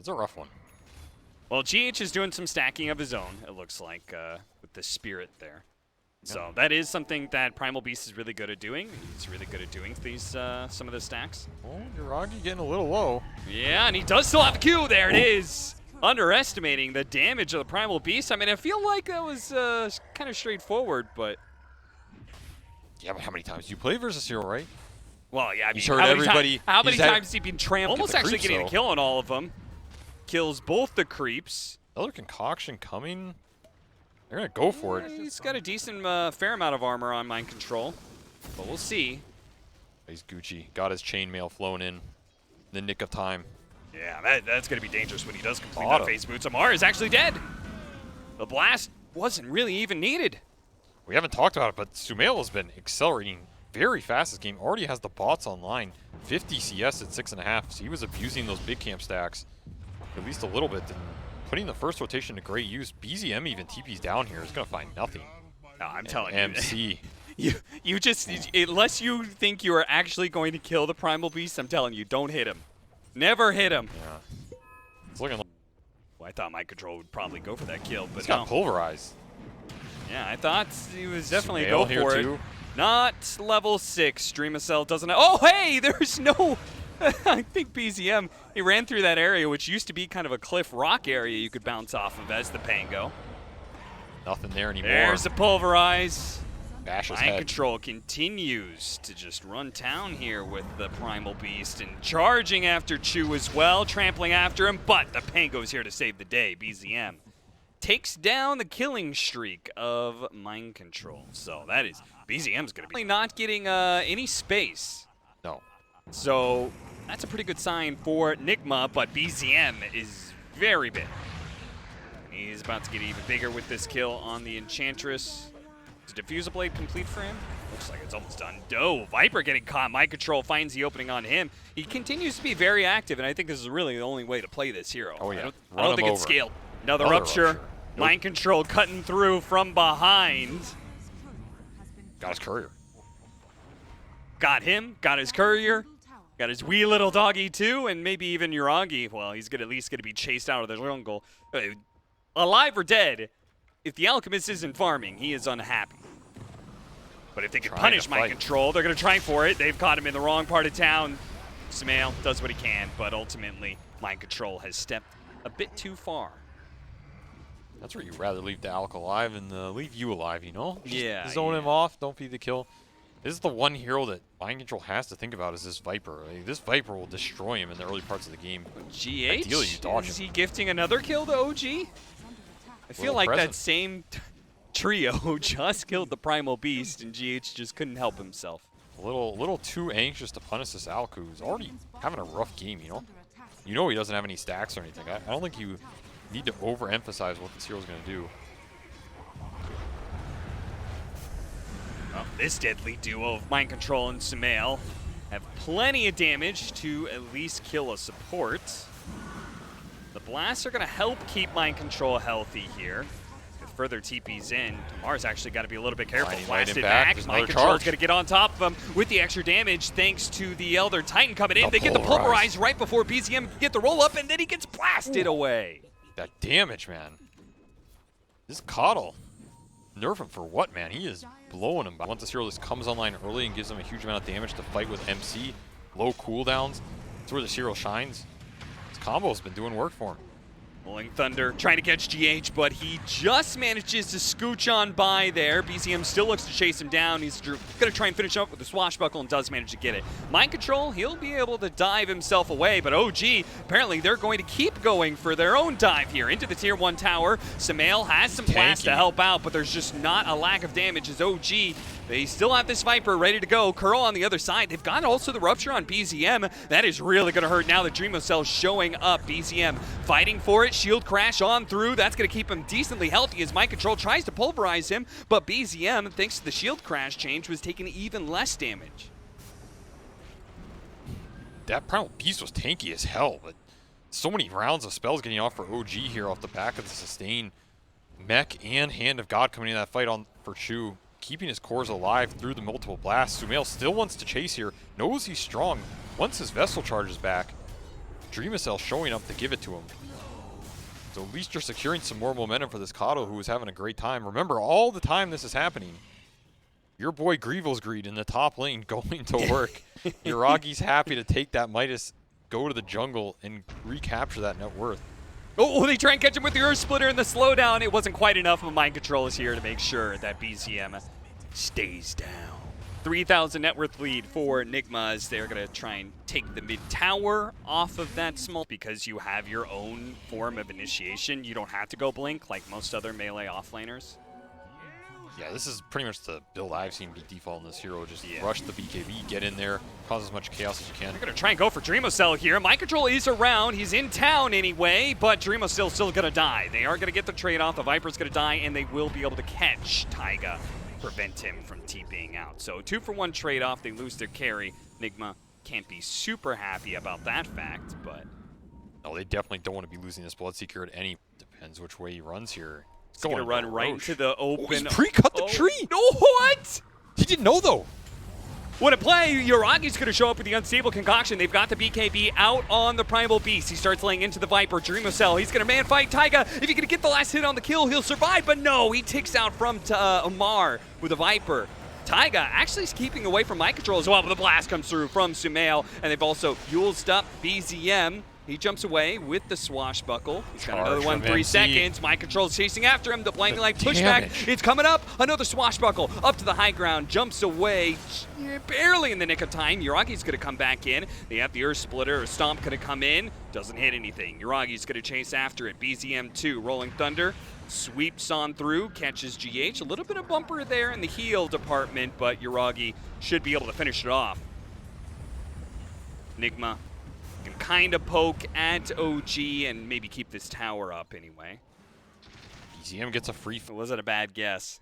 It's a rough one. Well, GH is doing some stacking of his own, it looks like, with the Spirit there. So that is something that Primal Beast is really good at doing. He's really good at doing these some of the stacks. Oh, Uragi getting a little low. Yeah, and he does still have the Q. There it is. Underestimating the damage of the Primal Beast. I mean, I feel like that was kind of straightforward, but... Yeah, but how many times do you play versus Hero, right? Well, yeah, I mean, He's heard everybody. How many times has he been trampled? Almost actually creeps, getting though. a kill on all of them. Kills both the creeps. Another concoction coming. They're going to go for it. He's got a decent, fair amount of armor on Mind Control, but we'll see. He's Gucci. Got his chainmail flown in the nick of time. Yeah, that's going to be dangerous when he does complete that phase boot. Samar is actually dead. The blast wasn't really even needed. We haven't talked about it, but Sumail has been accelerating very fast this game. Already has the bots online. 50 CS at 6.5, so he was abusing those big camp stacks at least a little bit. And putting the first rotation to great use. BZM even TP's down here is going to find nothing. No, I'm telling MC. you just, unless you think you are actually going to kill the Primal Beast, I'm telling you, don't hit him. Never hit him. Yeah. It's looking like... Well, I thought Mind Control would probably go for that kill, but he's got pulverized. Yeah, I thought he was definitely Sumail go for it. Too. Not level 6. DreamAcell doesn't have... Oh, hey! There's no... I think BZM, he ran through that area, which used to be kind of a cliff rock area you could bounce off of as the Pango. Nothing there anymore. There's a Pulverize. Bash his Mind head. Control continues to just run town here with the Primal Beast and charging after Chu as well, trampling after him, but the Pango's here to save the day. BZM takes down the killing streak of Mind Control. So that is, BZM's going to be not getting any space. No. So that's a pretty good sign for Nigma, but BZM is very big. And he's about to get even bigger with this kill on the Enchantress. Is Diffuser Blade complete for him? Looks like it's almost done. Doe, Viper getting caught. Mind Control finds the opening on him. He continues to be very active, and I think this is really the only way to play this hero. Oh, yeah. I don't think it's scaled. Another rupture. Mind Control cutting through from behind. Got his courier. Got him, got his courier, got his wee little doggy too, and maybe even Uragi. Well, he's at least going to be chased out of the jungle. Alive or dead, if the Alchemist isn't farming, he is unhappy. But if they can punish Mind Control, they're going to try for it. They've caught him in the wrong part of town. Sumail does what he can, but ultimately, Mind Control has stepped a bit too far. That's where you'd rather leave the Alk alive and leave you alive, you know? Just zone him off, don't feed the kill. This is the one hero that Mind Control has to think about is this Viper. Like, this Viper will destroy him in the early parts of the game. GH? Ideally, you dodge is him. he gifting another kill to OG? I feel like that same trio just killed the Primal Beast, and GH just couldn't help himself. A little too anxious to punish this Alk, who's already having a rough game, you know? You know he doesn't have any stacks or anything. I don't think you need to overemphasize what this hero's going to do. Well, this deadly duo of Mind Control and Sumail have plenty of damage to at least kill a support. The blasts are going to help keep Mind Control healthy here. With further TPs in, Tamar's actually got to be a little bit careful. Blasted back. Mind Control's going to get on top of him with the extra damage thanks to the Elder Titan coming in. They get the Pulverize right before BZM can get the roll up, and then he gets blasted away. That damage, man. This Coddle. Nerf him for what, man? He is blowing him. Once this hero just comes online early and gives him a huge amount of damage to fight with MC, low cooldowns, that's where this hero shines. This combo's been doing work for him. Rolling Thunder trying to catch GH, but he just manages to scooch on by there. BZM still looks to chase him down. He's going to try and finish up with the swashbuckle and does manage to get it. Mind Control, he'll be able to dive himself away, but OG, apparently they're going to keep going for their own dive here into the Tier 1 tower. Sumail has some blast to help out, but there's just not a lack of damage as OG. They still have this Viper ready to go. Curl on the other side. They've got also the Rupture on BZM. That is really going to hurt now that DreamAcell showing up. BZM fighting for it. Shield crash on through. That's going to keep him decently healthy as Mind Control tries to pulverize him. But BZM, thanks to the shield crash change, was taking even less damage. That Primal Beast was tanky as hell, but so many rounds of spells getting off for OG here off the back of the sustain. Mech and Hand of God coming in that fight on for Chu, keeping his cores alive through the multiple blasts. Sumail still wants to chase here, knows he's strong. Once his Vessel charges back, Dreamacell showing up to give it to him. So at least you're securing some more momentum for this Kato, who is having a great time. Remember, all the time this is happening, your boy Grievel's Greed in the top lane going to work. Yuragi's happy to take that Midas, go to the jungle, and recapture that net worth. Oh, they try and catch him with the Earth Splitter and the slowdown. It wasn't quite enough, but Mind Control is here to make sure that BZM stays down. 3,000 net worth lead for Nigma as they're going to try and take the mid tower off of that small because you have your own form of initiation. You don't have to go blink like most other melee offlaners. Yeah, this is pretty much the build I've seen be default in this hero. Just rush the BKB, get in there, cause as much chaos as you can. They're going to try and go for Dreamocell here. Mind Control is around. He's in town anyway, but Dreamocell's still going to die. They are going to get the trade-off. The Viper's going to die, and they will be able to catch Taiga, prevent him from TPing out. So 2-for-1 trade-off. They lose their carry. Nigma can't be super happy about that fact, but... No, they definitely don't want to be losing this Bloodseeker at any... Depends which way he runs here. He's going to run right into the open... Oh, he pre-cut the tree! No, what? He didn't know, though. What a play. Yuragi's going to show up with the Unstable Concoction. They've got the BKB out on the Primal Beast. He starts laying into the Viper. Dreamocell. He's going to man fight Taiga. If he can get the last hit on the kill, he'll survive. But no, he ticks out from Amar with a Viper. Taiga actually is keeping away from Mind Control as well, but the blast comes through from Sumail. And they've also used up BZM. He jumps away with the swashbuckle. He's got another one, 3 seconds. Mind Control's chasing after him. The blinding light pushback. It's coming up. Another swashbuckle up to the high ground. Jumps away barely in the nick of time. Yuragi's going to come back in. They have the Earth Splitter or Stomp going to come in. Doesn't hit anything. Yuragi's going to chase after it. BZM2, Rolling Thunder. Sweeps on through, catches GH. A little bit of bumper there in the heal department, but Yuragi should be able to finish it off. Nigma can kind of poke at OG and maybe keep this tower up anyway. BZM gets a free... It wasn't a bad guess.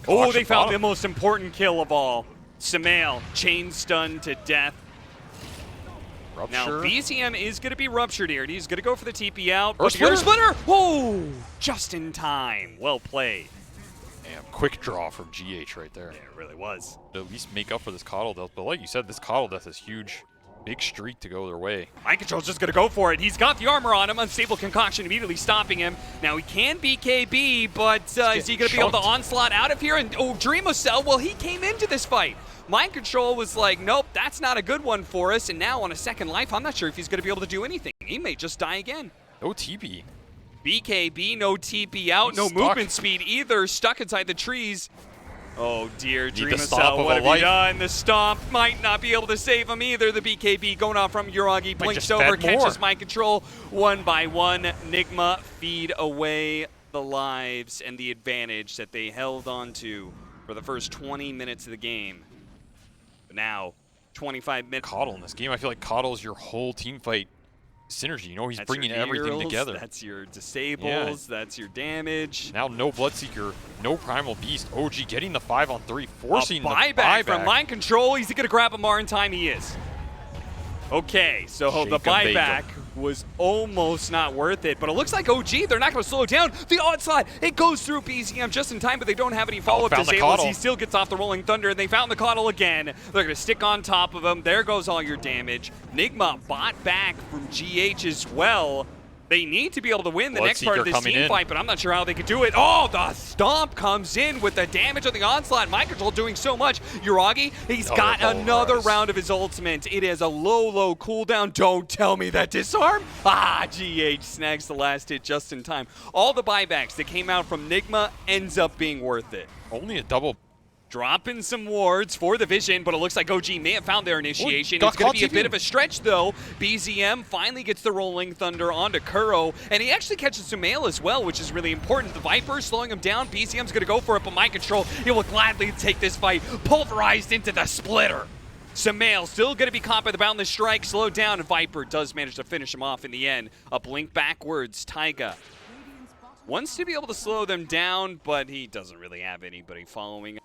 Oh, they found the most important kill of all. Sumail, chain stun to death. Rupture. Now, BZM is going to be ruptured here. He's going to go for the TP out. Earth Splitter! Oh, just in time. Well played. Damn, quick draw from GH right there. Yeah, it really was. To at least make up for this Coddle death. But like you said, this Coddle death is huge. Big streak to go their way. Mind Control's just going to go for it. He's got the armor on him. Unstable Concoction immediately stopping him. Now he can BKB, but is he going to be able to onslaught out of here? And oh, Dreamocell, well, he came into this fight. Mind Control was like, nope, that's not a good one for us. And now on a second life, I'm not sure if he's going to be able to do anything. He may just die again. No TP. BKB, no TP out, no movement speed either. Stuck inside the trees. Oh dear, Dreamacell, what have you done? The Stomp might not be able to save him either. The BKB going off from Yuragi, blinks over, catches Mind Control. 1 by 1, Nigma feed away the lives and the advantage that they held on to for the first 20 minutes of the game. But now, 25 minutes. Coddle in this game, I feel like Coddle's your whole team fight synergy. You know, he's bringing everything together. That's your disables, that's your damage. Now no Bloodseeker, no Primal Beast. OG getting the 5-on-3, forcing the buyback from Mind Control. He's going to grab Amar in time. He is. Okay, so the buyback was almost not worth it, but it looks like OG, they're not going to slow down. The onslaught, it goes through BZM just in time, but they don't have any follow-up disables. He still gets off the Rolling Thunder, and they found the Coddle again. They're going to stick on top of him. There goes all your damage. Nigma bought back from GH as well. They need to be able to win the next part of this team fight, but I'm not sure how they could do it. Oh, the Stomp comes in with the damage of the onslaught. Mind Control doing so much. Yuragi, he's got another round of his ultimate. It is a low cooldown. Don't tell me that disarm. Ah, GH snags the last hit just in time. All the buybacks that came out from Nigma ends up being worth it. Only a double. Dropping some wards for the Vision, but it looks like OG may have found their initiation. It's going to be a bit of a stretch, though. BZM finally gets the Rolling Thunder onto Kuro, and he actually catches Sumail as well, which is really important. The Viper slowing him down. BZM's going to go for it, but Mind Control, he will gladly take this fight. Pulverized into the Splitter. Sumail still going to be caught by the Boundless Strike. Slowed down, and Viper does manage to finish him off in the end. A blink backwards. Taiga wants to be able to slow them down, but he doesn't really have anybody following.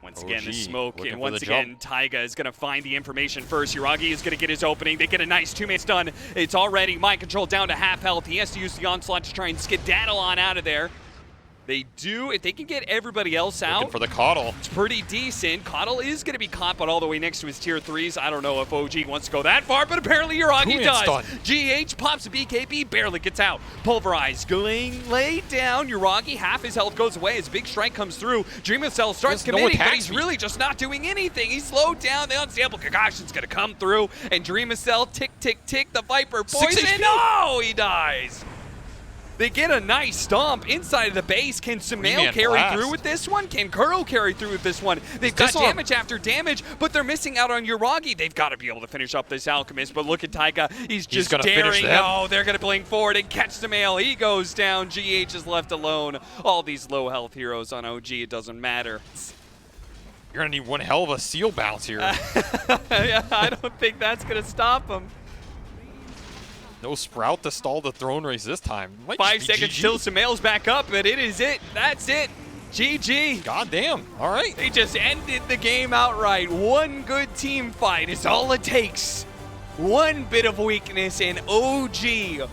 Once again, the smoke, and once again, Taiga is going to find the information first. Yuragi is going to get his opening. They get a nice 2-man stun. It's already Mind Control down to half health. He has to use the onslaught to try and skedaddle on out of there. They do. If they can get everybody else Looking out, for the Coddle. it's pretty decent. Coddle is going to be caught, but all the way next to his tier 3s. I don't know if OG wants to go that far, but apparently Uragi does. Stun. GH pops a BKB, barely gets out. Pulverized, going laid down. Uragi, half his health goes away as Big Strike comes through. Dream of Cell starts There's no committing, but attack he's speed. really just not doing anything. He's slowed down. The unstable Kagashion's going to come through, and Dream of Cell, tick, tick, tick. The Viper 6 poison. HP. No, he dies. They get a nice stomp inside of the base. Can Sumail Three-man carry blast. through with this one? Can Kuro carry through with this one? They've got Disarm. damage after damage, but they're missing out on Uragi. They've got to be able to finish up this Alchemist, but look at Taika. He's just gonna finish daring. them. No, they're going to blink forward and catch Sumail. He goes down. GH is left alone. All these low health heroes on OG, it doesn't matter. You're going to need one hell of a seal bounce here. Yeah, I don't think that's going to stop him. No Sprout to stall the throne race this time. Might 5 just be seconds GG. till Sumail's back up, but it is it. That's it. GG. God damn. All right. They just ended the game outright. One good team fight is all it takes. One bit of weakness, and OG